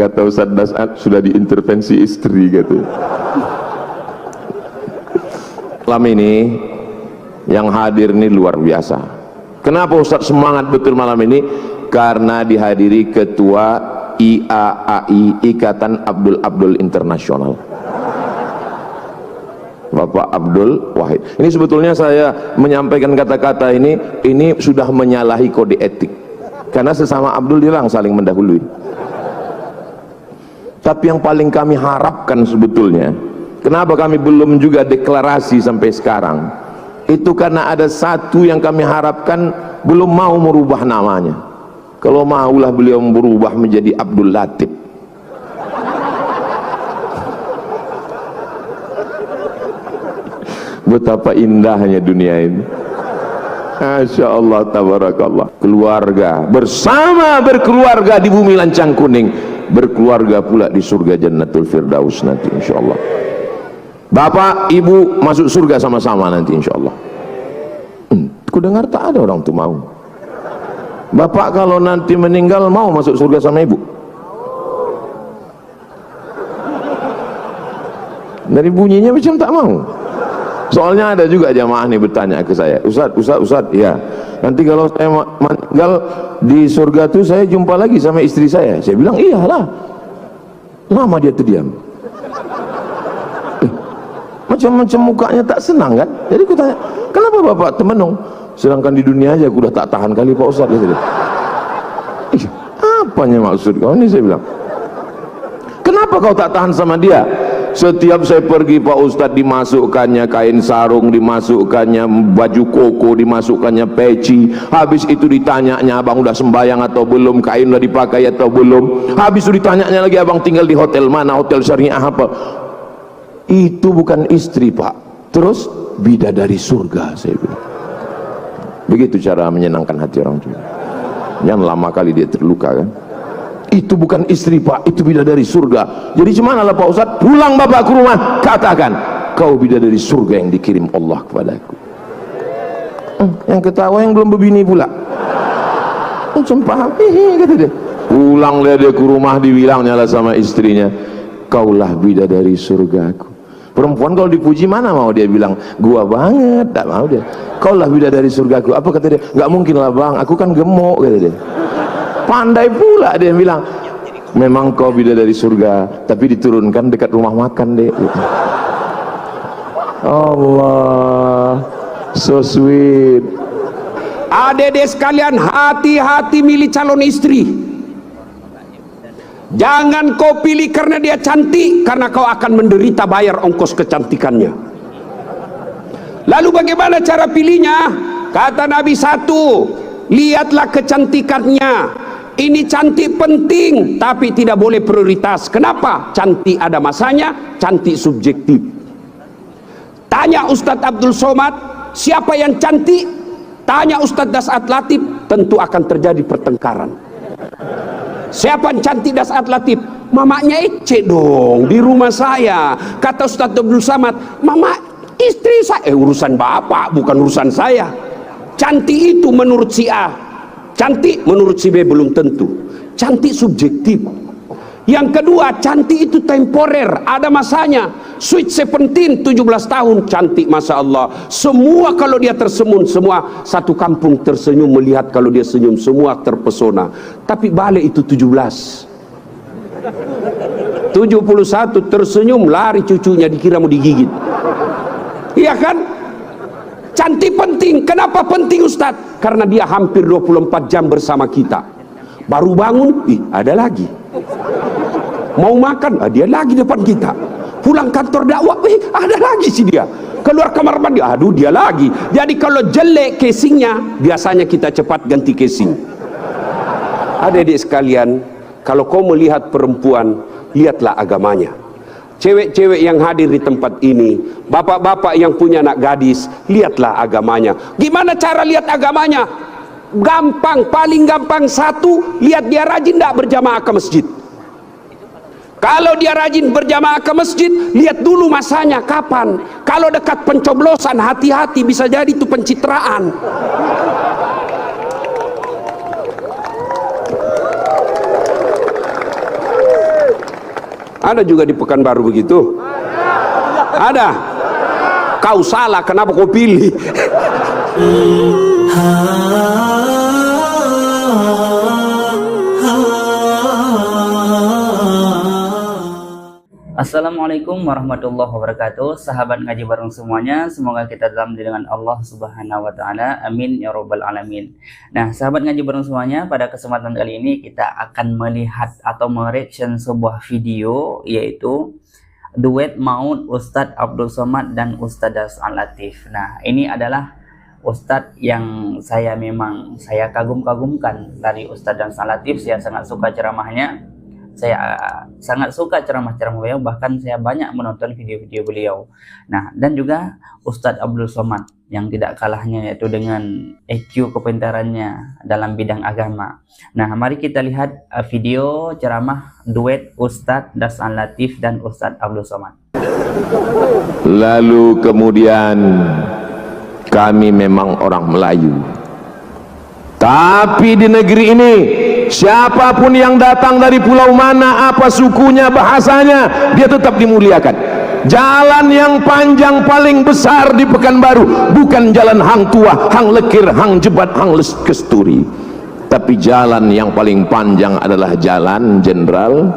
kata Ustaz Das'ad sudah diintervensi istri gitu. Malam ini yang hadir ini luar biasa. Kenapa Ustaz semangat betul malam ini? Karena dihadiri ketua IAAI, Ikatan Abdul Abdul Internasional, Bapak Abdul Wahid. Ini sebetulnya saya menyampaikan kata-kata ini sudah menyalahi kode etik, karena sesama Abdul dilarang saling mendahului. Tapi yang paling kami harapkan sebetulnya, kenapa kami belum juga deklarasi sampai sekarang, itu karena ada satu yang kami harapkan belum mau merubah namanya. Kalau maulah beliau berubah menjadi Abdul Latif. Betapa indahnya dunia ini. Masya Allah, tabarakallah. Keluarga bersama berkeluarga di bumi lancang kuning, berkeluarga pula di surga Jannatul Firdaus nanti insyaallah. Bapak ibu masuk surga sama-sama nanti insyaallah. Ku dengar tak ada orang tuh mau. Bapak kalau nanti meninggal mau masuk surga sama ibu? Dari bunyinya macam tak mau. Soalnya ada juga jamaah nih bertanya ke saya, Ustaz, ya nanti kalau saya meninggal di surga tuh saya jumpa lagi sama istri saya. Saya bilang iyalah. Lama dia terdiam. Macam-macam mukanya tak senang kan. Jadi aku tanya, kenapa bapak temenung? Sedangkan di dunia aja aku udah tak tahan kali Pak Ustaz. Apanya maksud kau ini? Saya bilang, kenapa kau tak tahan sama dia? Setiap saya pergi Pak Ustadz dimasukkannya kain sarung, dimasukkannya baju koko, dimasukkannya peci. Habis itu ditanyanya abang udah sembahyang atau belum, kain udah dipakai atau belum. Habis itu ditanyanya lagi abang tinggal di hotel mana, hotel syariah apa. Itu bukan istri Pak, terus bidadari surga. Saya bilang begitu cara menyenangkan hati orang tua. Yang lama kali dia terluka kan. Itu bukan istri Pak, itu bidadari surga. Jadi gimana lah Pak Ustadz? Pulang bapak ke rumah, katakan kau bidadari surga yang dikirim Allah kepadaku. Yang ketawa yang belum berbini pula. Macam paham, kata dia. Pulang dia ke rumah, dibilangnya lah sama istrinya, kaulah bidadari surgaku. Perempuan kalau dipuji mana mau dia bilang gua banget, tak mau dia. Kaulah bidadari surgaku. Apa kata dia? Nggak mungkin lah bang, aku kan gemuk, kata dia. Pandai pula dia bilang, memang kau bidadari surga tapi diturunkan dekat rumah makan deh. Allah, so sweet. Adik-adik sekalian, hati-hati milih calon istri. Jangan kau pilih karena dia cantik, karena kau akan menderita bayar ongkos kecantikannya. Lalu bagaimana cara pilihnya? Kata Nabi satu, lihatlah kecantikannya. Ini cantik penting, tapi tidak boleh prioritas. Kenapa? Cantik ada masanya, cantik subjektif. Tanya Ustadz Abdul Somad, siapa yang cantik? Tanya Ustadz Das'ad Latif, tentu akan terjadi pertengkaran. Siapa yang cantik Das'ad Latif? Mamanya Ece dong, di rumah saya. Kata Ustadz Abdul Somad, mama istri saya. Urusan bapak, bukan urusan saya. Cantik itu menurut si A, cantik menurut si B belum tentu. Cantik subjektif. Yang kedua, cantik itu temporer, ada masanya. Sweet 17, 17 tahun cantik masya Allah. Semua kalau dia tersenyum, semua satu kampung tersenyum melihat kalau dia senyum, semua terpesona. Tapi balik itu 17, 71 tersenyum, lari cucunya dikira mau digigit. Iya kan? Cantik penting. Kenapa penting Ustadz? Karena dia hampir 24 jam bersama kita. Baru bangun, ada lagi. Mau makan, dia lagi depan kita. Pulang kantor dakwah, ada lagi sih dia. Keluar kamar mandi, aduh dia lagi. Jadi kalau jelek casingnya, biasanya kita cepat ganti casing. Adik-adik sekalian, kalau kau melihat perempuan, lihatlah agamanya. Cewek-cewek yang hadir di tempat ini, bapak-bapak yang punya anak gadis, lihatlah agamanya. Gimana cara lihat agamanya? Gampang, paling gampang. Satu, lihat dia rajin tidak berjamaah ke masjid. Kalau dia rajin berjamaah ke masjid, lihat dulu masanya kapan. Kalau dekat pencoblosan, hati-hati, bisa jadi itu pencitraan. Ada juga di Pekanbaru begitu? Ada? Kau salah, kenapa kau pilih? Assalamualaikum warahmatullahi wabarakatuh. Sahabat ngaji bareng semuanya, semoga kita dalam lindungan Allah Subhanahu wa taala. Amin ya rabbal alamin. Nah, sahabat ngaji bareng semuanya, pada kesempatan kali ini kita akan melihat atau mereaction sebuah video, yaitu duet maut Ustadz Abdul Somad dan Ustadzah Al-Latif. Nah, ini adalah Ustadz yang saya kagum-kagumkan. Dari Ustadzah Al-Latif saya sangat suka ceramahnya. Saya sangat suka ceramah-ceramah beliau, bahkan saya banyak menonton video-video beliau. Nah, dan juga Ustadz Abdul Somad yang tidak kalahnya, yaitu dengan EQ kepintarannya dalam bidang agama. Nah, mari kita lihat video ceramah duet Ustadz Al-Latif dan Ustadz Abdul Somad. Lalu kemudian kami memang orang Melayu, tapi di negeri ini siapapun yang datang dari pulau mana, apa sukunya, bahasanya, dia tetap dimuliakan. Jalan yang panjang paling besar di Pekanbaru bukan jalan Hang Tua, Hang Lekir, Hang Jebat, Hang Kesturi, tapi jalan yang paling panjang adalah jalan Jenderal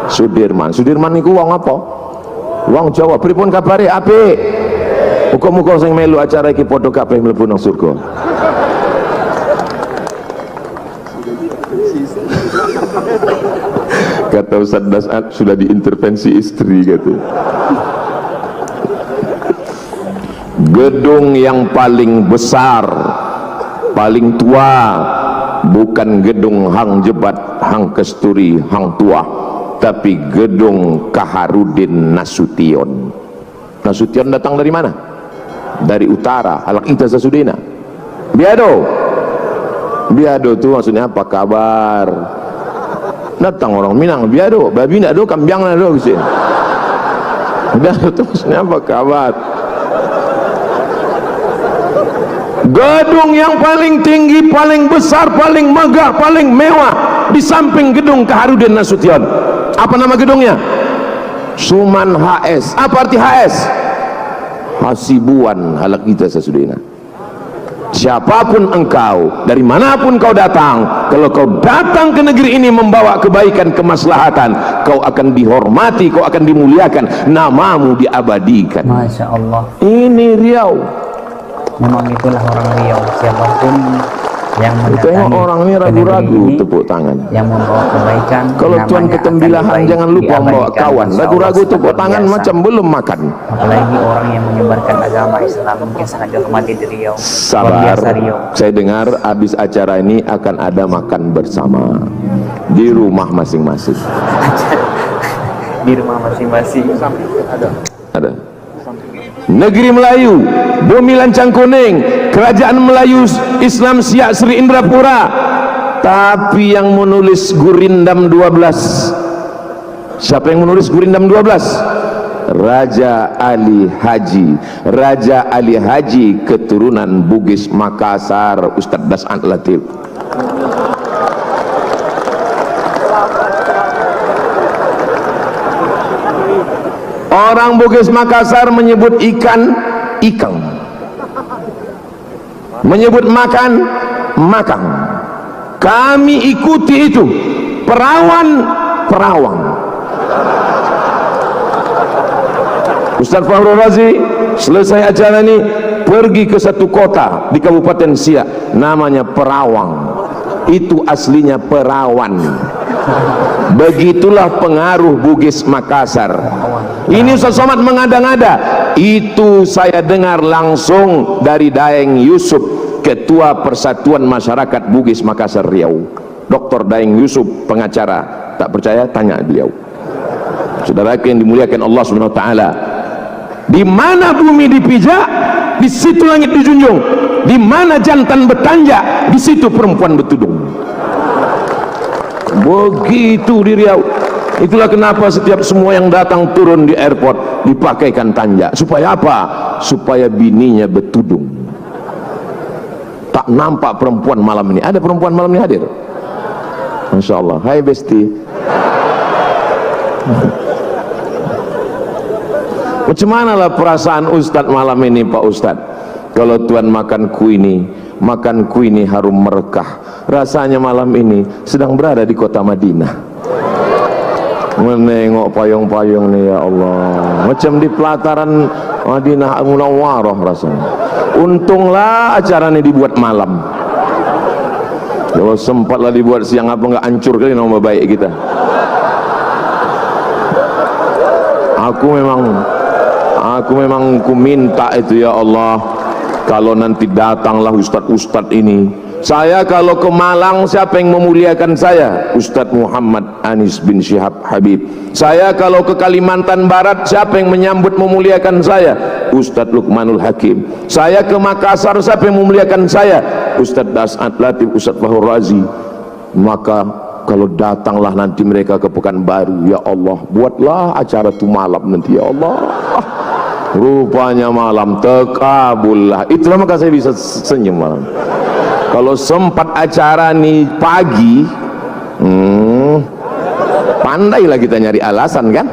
Sudirman. Sudirman niku wong apa? Wong Jawa. Pripun kabare? Apik. Muga-muga sing melu acara iki padha kabeh mlebu nang surga. Kata Ustaz Das'ad, sudah diintervensi istri gitu. Gedung yang paling besar, paling tua, bukan gedung Hang Jebat, Hang Kesturi, Hang Tua, tapi gedung Kaharudin Nasution. Nasution datang dari mana? Dari utara, Al-Aqita Sasudina. Biado tuh maksudnya apa kabar? Datang orang Minang, biado, babi nak do, kambiang nak do, gitu. Biado tuh maksudnya apa kabar? Gedung yang paling tinggi, paling besar, paling megah, paling mewah di samping gedung Kaharudin Nasution. Apa nama gedungnya? Suman HS. Apa arti HS? Hasibuan Al-Aqita Sasudina. Siapapun engkau, dari manapun kau datang, kalau kau datang ke negeri ini membawa kebaikan, kemaslahatan, kau akan dihormati, kau akan dimuliakan, namamu diabadikan. Masya Allah. Ini Riau. Memang itulah orang Riau. Siapapun yang Tengok orang ini ragu-ragu tepuk tangan. yang membawa kebaikan, Kalau Tuhan ketembilahan jangan lupa membawa kawan. Ragu-ragu tepuk tangan macam belum makan. Apalagi orang yang menyebarkan agama Islam, mungkin sangat dihormati di Riau. Sabar, Luar biasa Riau. saya dengar habis acara ini akan ada makan bersama di rumah masing-masing. Di rumah masing-masing. Ada. Negeri Melayu, bumi lancang kuning, kerajaan Melayu Islam Siak Sri Indrapura. Tapi yang menulis Gurindam 12, siapa yang menulis Gurindam 12? Raja Ali Haji. Raja Ali Haji keturunan Bugis Makassar, Ustadz Das'ad Latif. Orang Bugis Makassar menyebut ikan ikang, menyebut makan makang. Kami ikuti itu. Perawan perawang. Ustaz Fahru Razi selesai acara ini pergi ke satu kota di Kabupaten Siak, namanya Perawang. Itu aslinya perawan. Begitulah pengaruh Bugis Makassar. Ini Ustaz Somad mengada-ngada. Itu saya dengar langsung dari Daeng Yusuf, Ketua Persatuan Masyarakat Bugis Makassar Riau. Dr. Daeng Yusuf, pengacara. Tak percaya tanya beliau. Saudara yang dimuliakan Allah Subhanahu wa taala, di mana bumi dipijak, di situ langit dijunjung. Di mana jantan bertanja, di situ perempuan bertudung. Begitu di Riau. Itulah kenapa setiap semua yang datang turun di airport dipakaikan tanja. Supaya apa? Supaya bininya bertudung. Tak nampak perempuan malam ini. Ada perempuan malam ini hadir? Masya Allah. Hai Besti. Macam manalah perasaan Ustadz malam ini Pak Ustadz? Kalau Tuhan makanku ini harum merekah. Rasanya malam ini sedang berada di kota Madinah, menengok payung-payung nih, ya Allah, macam di pelataran Madinah Munawwarah rasanya. Untunglah acara ini dibuat malam. Kalau sempatlah dibuat siang, apa nggak hancur kali nama baik kita. Aku memang ku minta itu, ya Allah, kalau nanti datanglah ustadz-ustadz ini, saya kalau ke Malang siapa yang memuliakan saya? Ustadz Muhammad Anis bin Syihab Habib. Saya kalau ke Kalimantan Barat siapa yang menyambut memuliakan saya? Ustadz Luqmanul Hakim. Saya ke Makassar siapa yang memuliakan saya? Ustadz Das'ad Latif, Ustadz Fahur Razi. Maka kalau datanglah nanti mereka ke Pekanbaru, ya Allah, buatlah acara itu malam nanti, ya Allah. Rupanya malam tekabullah. Itulah maka saya bisa senyum malam. Kalau sempat acara nih pagi, pandailah kita nyari alasan kan.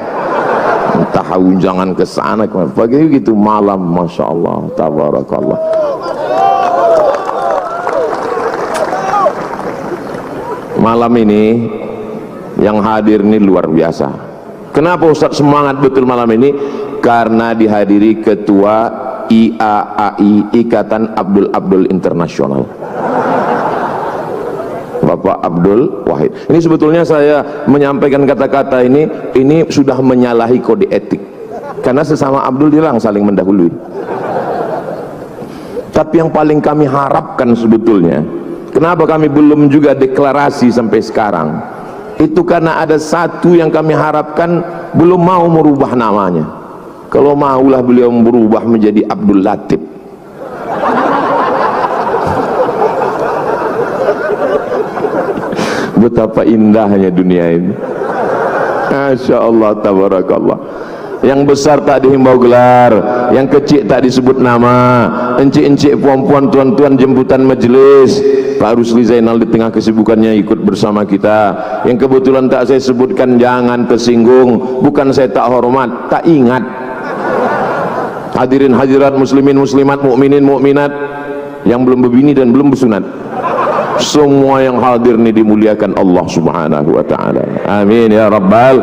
Tahu jangan ke sana, pagi gitu, malam, masya Allah, tabarakallah. Malam ini yang hadir ini luar biasa. Kenapa Ustaz semangat betul malam ini? Karena dihadiri ketua IAAI, Ikatan Abdul Internasional, Bapak Abdul Wahid. Ini sebetulnya saya menyampaikan kata-kata ini sudah menyalahi kode etik, karena sesama Abdul dilarang saling mendahului. Tapi yang paling kami harapkan sebetulnya, kenapa kami belum juga deklarasi sampai sekarang, itu karena ada satu yang kami harapkan belum mau merubah namanya. Kalau maulah beliau berubah menjadi Abdul Latif. Betapa indahnya dunia ini. Masya Allah, tabarakallah. Yang besar tak dihimbau gelar, yang kecil tak disebut nama, encik-encik, puan-puan, tuan-tuan jemputan majelis, Pak Rusli Zainal di tengah kesibukannya ikut bersama kita. Yang kebetulan tak saya sebutkan, jangan tersinggung, bukan saya tak hormat, tak ingat. Hadirin hadirat, muslimin muslimat, mukminin mukminat yang belum berbini dan belum bersunat, semua yang hadir ini dimuliakan Allah Subhanahu wa taala. Amin ya rabbal.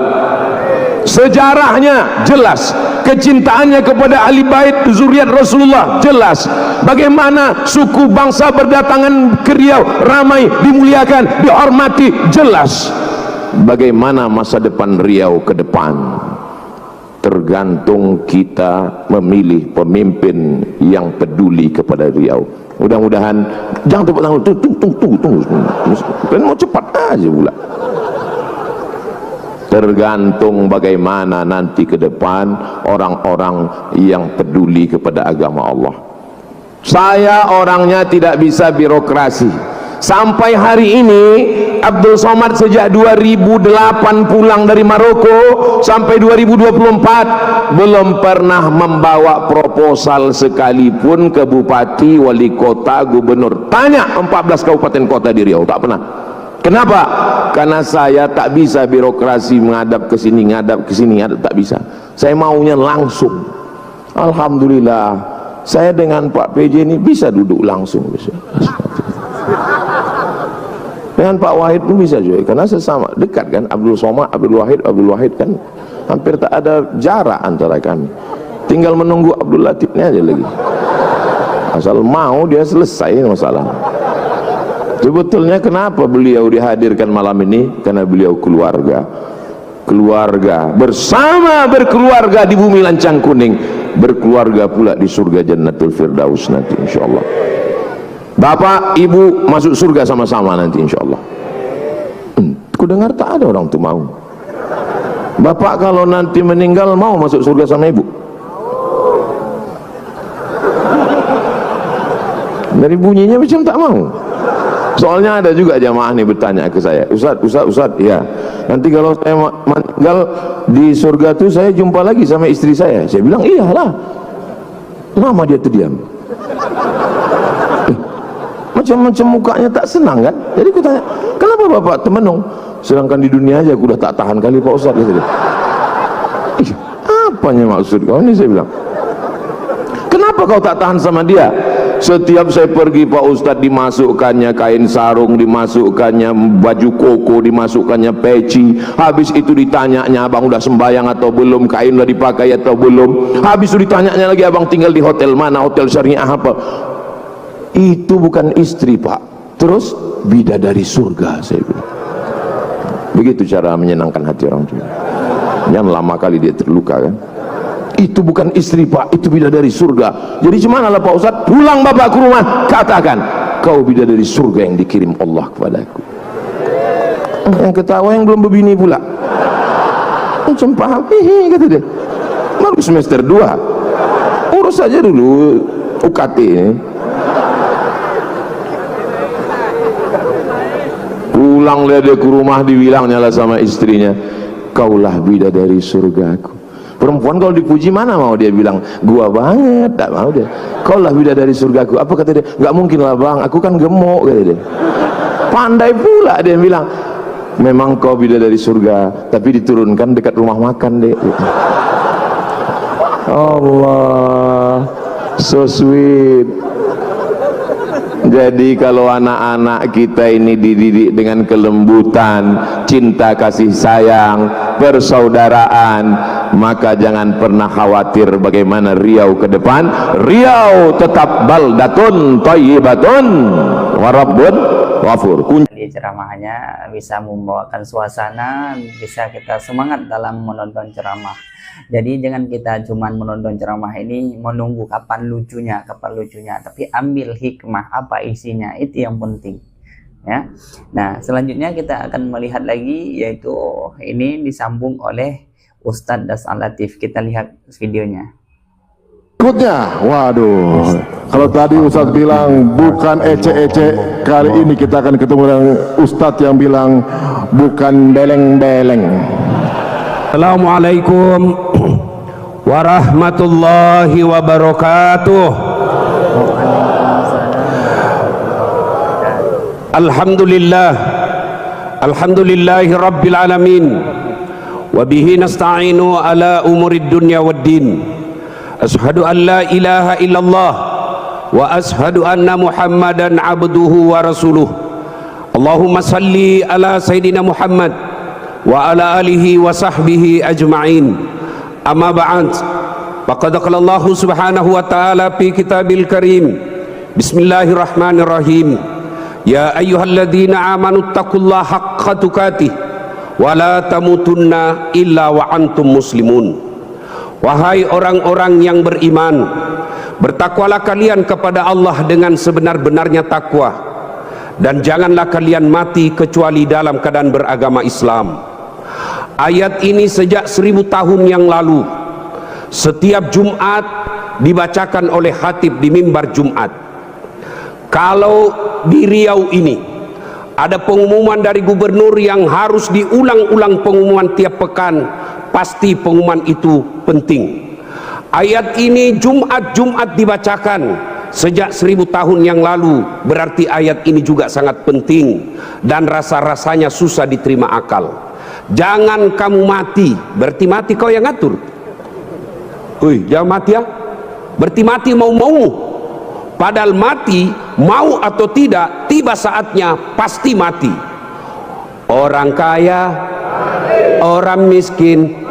Sejarahnya jelas, kecintaannya kepada ahli bait zuriat Rasulullah jelas. Bagaimana suku bangsa berdatangan ke Riau, ramai, dimuliakan, dihormati, jelas. Bagaimana masa depan Riau ke depan, tergantung kita memilih pemimpin yang peduli kepada Riau. Mudah-mudahan, jangan tepuk tangan, tunggu, kan mau cepat aja pula. Tergantung bagaimana nanti ke depan orang-orang yang peduli kepada agama Allah. Saya orangnya tidak bisa birokrasi. Sampai hari ini Abdul Somad sejak 2008 pulang dari Maroko sampai 2024 belum pernah membawa proposal sekalipun ke bupati, wali kota, gubernur. Tanya 14 kabupaten kota di Riau, tak pernah. Kenapa? Karena saya tak bisa birokrasi, menghadap ke sini, tak bisa. Saya maunya langsung. Alhamdulillah, saya dengan Pak PJ ini bisa duduk langsung. Dengan Pak Wahid pun bisa juga, karena sesama dekat kan, Abdul Somad, Abdul Wahid kan hampir tak ada jarak antara kami. Tinggal menunggu Abdul Latif ini aja lagi. Asal mau dia selesai masalah. Sebetulnya kenapa beliau dihadirkan malam ini? Karena beliau keluarga bersama, berkeluarga di bumi lancang kuning, berkeluarga pula di surga Jannatul Firdaus nanti insyaallah. Bapak, ibu masuk surga sama-sama nanti insyaallah. Ku dengar tak ada orang tuh mau. Bapak kalau nanti meninggal mau masuk surga sama ibu? Dari bunyinya macam tak mau. Soalnya ada juga jamaah nih bertanya ke saya, Ustaz, ya, nanti kalau saya meninggal di surga tuh saya jumpa lagi sama istri saya. Saya bilang iyalah. Lama dia terdiam. Macam-macam mukanya tak senang kan. Jadi aku tanya, kenapa bapak termenung? Sedangkan di dunia aja aku udah tak tahan kali Pak Ustaz. apanya maksud kau ini? Saya bilang, kenapa kau tak tahan sama dia? Setiap saya pergi Pak Ustadz, dimasukkannya kain sarung, dimasukkannya baju koko, dimasukkannya peci. Habis itu ditanyanya, abang udah sembahyang atau belum, kain udah dipakai atau belum. Habis itu ditanyanya lagi, abang tinggal di hotel mana, hotel syariah apa. Itu bukan istri Pak, terus bidadari surga. Saya bilang, begitu cara menyenangkan hati orang tua. Yang lama kali dia terluka kan. Itu bukan istri Pak, itu bidadari surga. Jadi gimana lah Pak Ustadz? Pulang bapak ke rumah, katakan kau bidadari surga yang dikirim Allah kepadaku. Yang ketawa yang belum berbini pula. Macam paham, kata dia. Baru semester 2, urus saja dulu UKT ini. Pulang dia ke rumah, dibilangnya lah sama istrinya, kaulah bidadari surgaku. Perempuan kalau dipuji mana mau dia bilang gua banget, tak mau dia. Kau lah bidadari surgaku. Apa kata dia? Nggak mungkin lah bang, aku kan gemuk, kata dia. Pandai pula dia bilang, memang kau bidadari surga, tapi diturunkan dekat rumah makan deh. Allah, so sweet. Jadi kalau anak-anak kita ini dididik dengan kelembutan, cinta kasih sayang, persaudaraan, maka jangan pernah khawatir bagaimana Riau ke depan. Riau tetap baldatun thayyibatun wa rabbun ghafur. Di ceramahnya bisa membawakan suasana, bisa kita semangat dalam menonton ceramah. Jadi jangan kita cuman menonton ceramah ini menunggu kapan lucunya, tapi ambil hikmah apa isinya, itu yang penting ya. Nah, selanjutnya kita akan melihat lagi, yaitu ini disambung oleh Ustadz Das Al-Latif. Kita lihat videonya. Berikutnya, waduh, kalau tadi Ustadz bilang bukan ece-ece, kali ini kita akan ketemu dengan Ustadz yang bilang bukan beleng-beleng. Assalamualaikum warahmatullahi wabarakatuh. Alhamdulillah, alhamdulillahi rabbil alamin, wabihi nasta'inu ala umurid dunya waddin. Ashhadu an la ilaha illallah wa ashhadu anna muhammadan abduhu wa rasuluh. Allahumma salli ala sayyidina Muhammad wa ala alihi wa sahbihi ajma'in. Amma ba'd, faqad qala Allah subhanahu wa ta'ala fi kitabil karim, bismillahirrahmanirrahim, ya ayyuhalladzina amanu taqullaha haqqa tuqatih wa la tamutunna illa wa antum muslimun. Wahai orang-orang yang beriman, bertakwalah kalian kepada Allah dengan sebenar-benarnya takwa, dan janganlah kalian mati kecuali dalam keadaan beragama Islam. Ayat ini sejak 1000 tahun yang lalu setiap Jumat dibacakan oleh khatib di mimbar Jumat. Kalau di Riau ini ada pengumuman dari gubernur yang harus diulang-ulang pengumuman tiap pekan, pasti pengumuman itu penting. Ayat ini Jumat dibacakan sejak 1000 tahun yang lalu, berarti ayat ini juga sangat penting dan rasa-rasanya susah diterima akal. Jangan kamu mati, berarti mati kau yang ngatur. Jangan mati ya, berarti mati mau-mau. Padahal mati, mau atau tidak, tiba saatnya pasti mati. Orang kaya, orang miskin,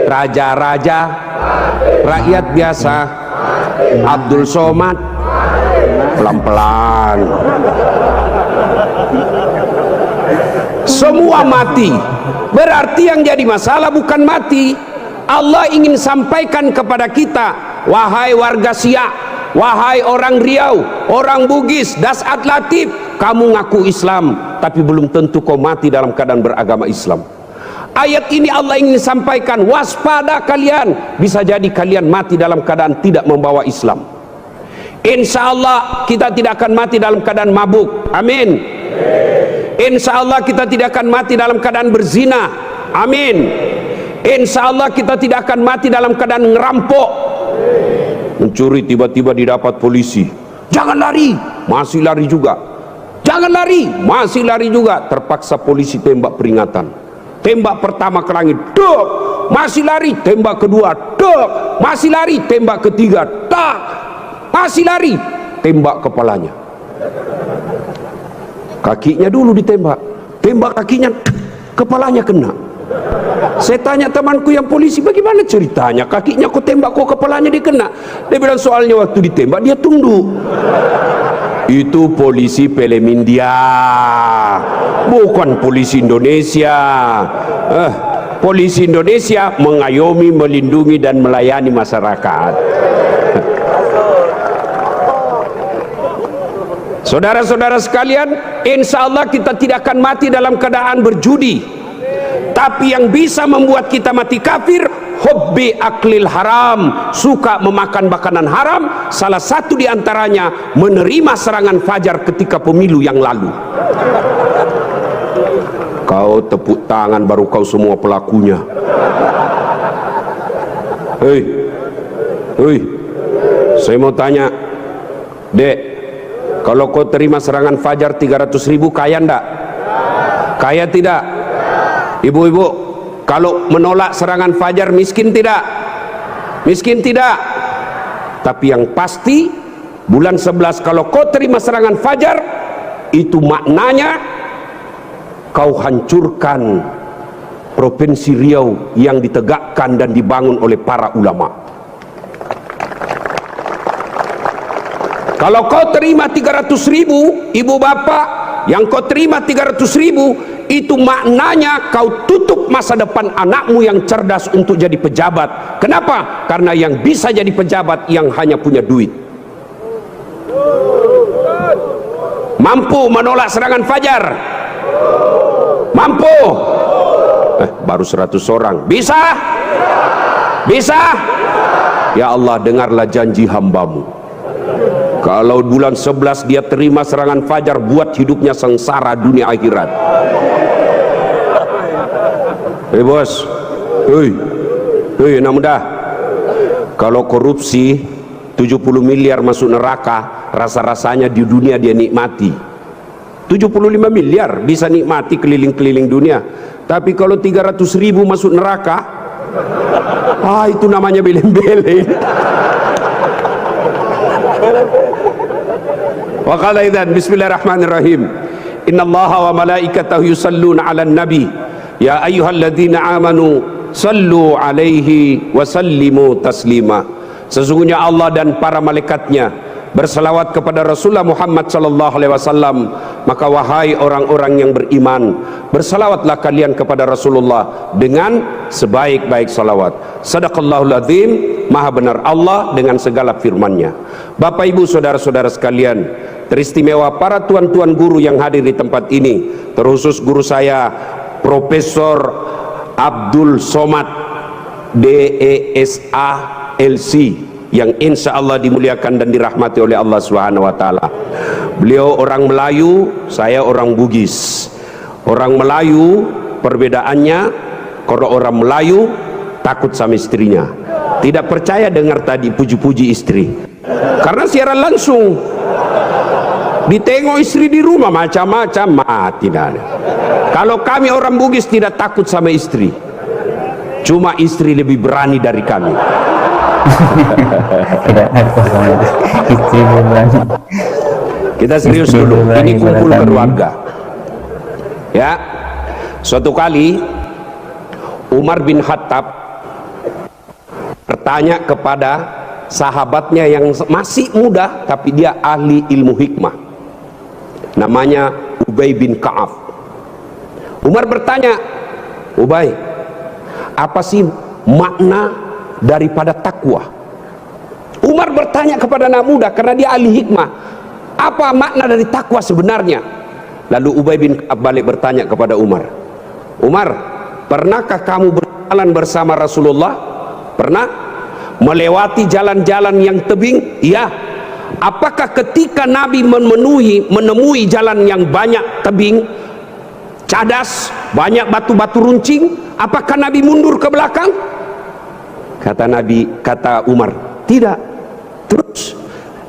raja-raja, rakyat biasa, Abdul Somad, pelan-pelan. Semua mati. Berarti yang jadi masalah bukan mati. Allah ingin sampaikan kepada kita, wahai warga Siak, wahai orang Riau, orang Bugis, Das Al-Latif, kamu ngaku Islam, tapi belum tentu kau mati dalam keadaan beragama Islam. Ayat ini Allah ingin sampaikan, waspada kalian, bisa jadi kalian mati dalam keadaan tidak membawa Islam. Insya Allah kita tidak akan mati dalam keadaan mabuk, amin. Insya Allah kita tidak akan mati dalam keadaan berzina, amin. Insya Allah kita tidak akan mati dalam keadaan ngerampok, mencuri tiba-tiba didapat polisi, jangan lari, masih lari juga, jangan lari, masih lari juga, terpaksa polisi tembak peringatan, tembak pertama ke langit, duk, masih lari, tembak kedua, dek, masih lari, tembak ketiga, tak, masih lari, tembak kepalanya. Kakinya dulu ditembak, tembak kakinya, kepalanya kena. Saya tanya temanku yang polisi, bagaimana ceritanya? Kakinya kok tembak, kok kepalanya dikena? Dia bilang soalnya waktu ditembak dia tunduk. Itu polisi film India, bukan polisi Indonesia. Polisi Indonesia mengayomi, melindungi dan melayani masyarakat. Saudara-saudara sekalian, insya Allah kita tidak akan mati dalam keadaan berjudi. Tapi yang bisa membuat kita mati kafir, hubbi aklil haram, suka memakan makanan haram. Salah satu diantaranya menerima serangan fajar ketika pemilu yang lalu. Kau tepuk tangan baru kau semua pelakunya. Hei, saya mau tanya, Dek, kalau kau terima serangan fajar 300.000, kaya ndak? Kaya tidak? Ibu-ibu, kalau menolak serangan fajar miskin tidak? Miskin tidak? Tapi yang pasti bulan 11 kalau kau terima serangan fajar, itu maknanya kau hancurkan Provinsi Riau yang ditegakkan dan dibangun oleh para ulama. Kalau kau terima 300.000, ibu bapak, yang kau terima 300.000, itu maknanya kau tutup masa depan anakmu yang cerdas untuk jadi pejabat. Kenapa? Karena yang bisa jadi pejabat yang hanya punya duit. Mampu menolak serangan fajar? Mampu? Baru 100 orang. Bisa? Bisa? Ya Allah, dengarlah janji hambamu. Kalau bulan 11 dia terima serangan fajar, buat hidupnya sengsara dunia akhirat. Hei bos, hei anak muda, kalau korupsi 70 miliar masuk neraka, rasa-rasanya di dunia dia nikmati. 75 miliar bisa nikmati keliling-keliling dunia. Tapi kalau 300.000 masuk neraka, itu namanya belen-belen. Wa qala idzan bismillahirrahmanirrahim. Innallaha wa malaikatahu yusalluna 'alan nabi. Ya ayyuhalladzina amanu sallu alaihi wa sallimu taslima. Sesungguhnya Allah dan para malaikatnya berselawat kepada Rasulullah Muhammad sallallahu alaihi wasallam. Maka wahai orang-orang yang beriman, berselawatlah kalian kepada Rasulullah dengan sebaik-baik salawat. Sadaqallahul azim, maha benar Allah dengan segala firman-Nya. Bapak Ibu saudara-saudara sekalian, teristimewa para tuan-tuan guru yang hadir di tempat ini, terkhusus guru saya Profesor Abdul Somad DESA LC, yang insya Allah dimuliakan dan dirahmati oleh Allah Subhanahu wa Ta'ala. Beliau orang Melayu, saya orang Bugis. Orang Melayu perbedaannya, kalau orang Melayu takut sama istrinya, tidak percaya dengar tadi puji-puji istri, karena siaran langsung ditengok istri di rumah macam-macam, mati dah. Kalau kami orang Bugis tidak takut sama istri, cuma istri lebih berani dari kami. Kita serius dulu, ini kumpul keluarga. Ya, suatu kali Umar bin Khattab bertanya kepada sahabatnya yang masih muda tapi dia ahli ilmu hikmah, namanya Ubay bin Ka'ab. Umar bertanya, Ubay, apa sih makna daripada takwa? Umar bertanya kepada anak muda karena dia ahli hikmah, apa makna dari takwa sebenarnya? Lalu Ubay bin Ka'ab balik bertanya kepada Umar, Umar, pernahkah kamu berjalan bersama Rasulullah? Pernah? Melewati jalan-jalan yang tebing? Iya. Apakah ketika Nabi menemui jalan yang banyak tebing, cadas, banyak batu-batu runcing, apakah Nabi mundur ke belakang? Kata Umar, tidak. Terus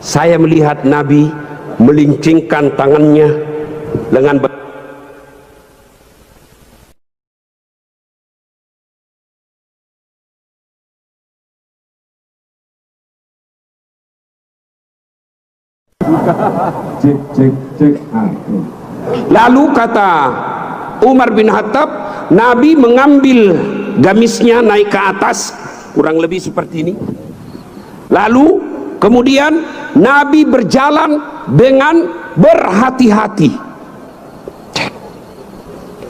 saya melihat Nabi melincingkan tangannya dengan Cek cek cek. Lalu kata Umar bin Khattab, Nabi mengambil gamisnya naik ke atas, kurang lebih seperti ini. Lalu kemudian Nabi berjalan dengan berhati-hati.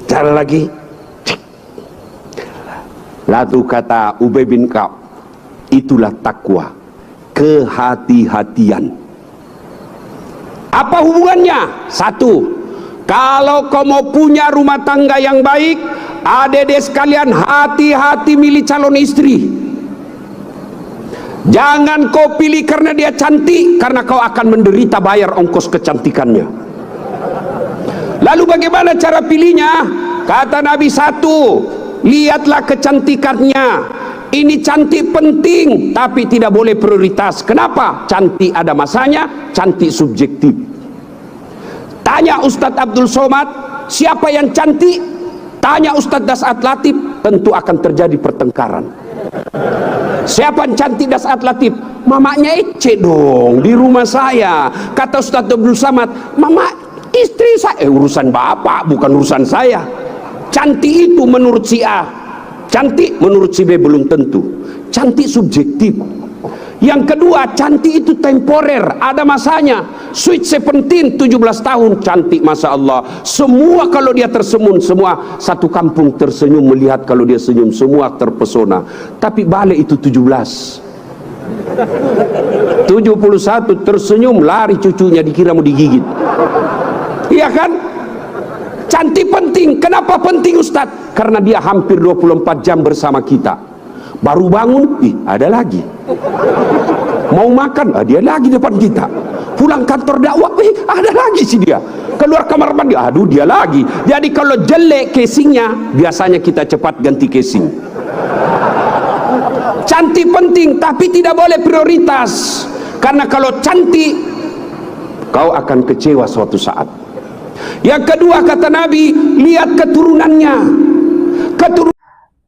Jalan lagi. Lalu kata Ubay bin Ka'ab, itulah takwa, kehati-hatian. Apa hubungannya? Satu, kalau kau mau punya rumah tangga yang baik, adik-adik sekalian, hati-hati milih calon istri. Jangan kau pilih karena dia cantik, karena kau akan menderita bayar ongkos kecantikannya. Lalu bagaimana cara pilihnya? Kata Nabi, satu, lihatlah kecantikannya. Ini cantik penting, tapi tidak boleh prioritas. Kenapa? Cantik ada masanya, cantik subjektif. Tanya Ustadz Abdul Somad, siapa yang cantik? Tanya Ustadz Das'at Latif, tentu akan terjadi pertengkaran. Siapa yang cantik Das'at Latif? Mamanya Ece dong, di rumah saya. Kata Ustadz Abdul Somad, mama istri saya, urusan bapak, bukan urusan saya. Cantik itu menurut si A, cantik menurut si B belum tentu. Cantik subjektif. Yang kedua, cantik itu temporer, ada masanya. Sweet 17, 17 tahun, cantik Masya Allah. Semua kalau dia tersenyum, semua satu kampung tersenyum melihat kalau dia senyum, semua terpesona. Tapi balik itu 17. 71 tersenyum, lari cucunya, dikira mau digigit. Iya kan? Cantik penting. Kenapa penting Ustadz? Karena dia hampir 24 jam bersama kita. Baru bangun, ada lagi. Mau makan, dia lagi depan kita. Pulang kantor dakwah, ada lagi sih dia. Keluar kamar mandi, aduh dia lagi. Jadi kalau jelek casingnya, biasanya kita cepat ganti casing. Cantik penting, tapi tidak boleh prioritas. Karena kalau cantik, kau akan kecewa suatu saat. Yang kedua kata Nabi, lihat keturunannya.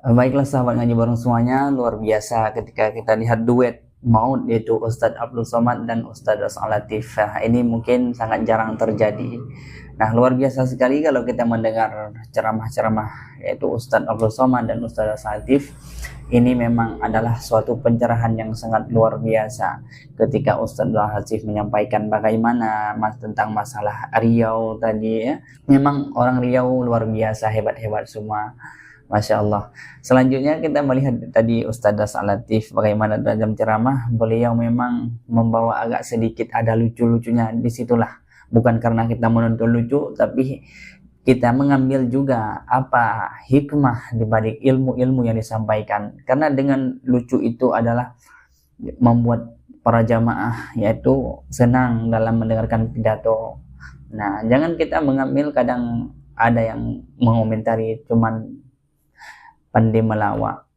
Baiklah sahabat ngaji bareng semuanya, luar biasa ketika kita lihat duet maut, yaitu Ustadz Abdul Somad dan Ustadz Das'at Latif. Ini mungkin sangat jarang terjadi. Nah, luar biasa sekali kalau kita mendengar ceramah-ceramah yaitu Ustadz Abdul Somad dan Ustadz Das'at Latif. Ini memang adalah suatu pencerahan yang sangat luar biasa ketika Ustadz Das'at Latif menyampaikan bagaimana tentang masalah Riau tadi ya. Memang orang Riau luar biasa, hebat-hebat semua. Masya Allah. Selanjutnya kita melihat tadi Ustadz Das'at Latif bagaimana dalam ceramah beliau memang membawa agak sedikit ada lucu-lucunya. Disitulah bukan karena kita menuntut lucu, tapi kita mengambil juga apa hikmah dibalik ilmu-ilmu yang disampaikan. Karena dengan lucu itu adalah membuat para jamaah yaitu senang dalam mendengarkan pidato. Nah, jangan kita mengambil, kadang ada yang mengomentari cuman pandai melawak.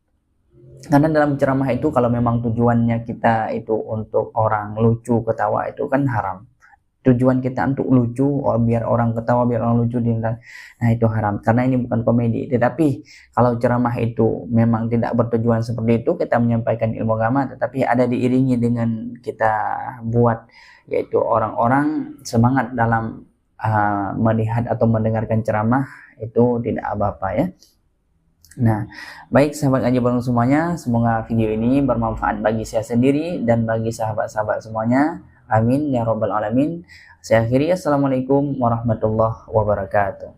Karena dalam ceramah itu kalau memang tujuannya kita itu untuk orang lucu, ketawa, itu kan haram. Tujuan kita untuk lucu, biar orang ketawa, biar orang lucu, nah itu haram. Karena ini bukan komedi. Tetapi kalau ceramah itu memang tidak bertujuan seperti itu, kita menyampaikan ilmu agama, tetapi ada diiringi dengan kita buat yaitu orang-orang semangat dalam melihat atau mendengarkan ceramah, itu tidak apa-apa ya. Nah, baik sahabat ngaji bareng semuanya, semoga video ini bermanfaat bagi saya sendiri dan bagi sahabat-sahabat semuanya. Amin ya rabbal alamin. Saya akhiri, assalamualaikum warahmatullahi wabarakatuh.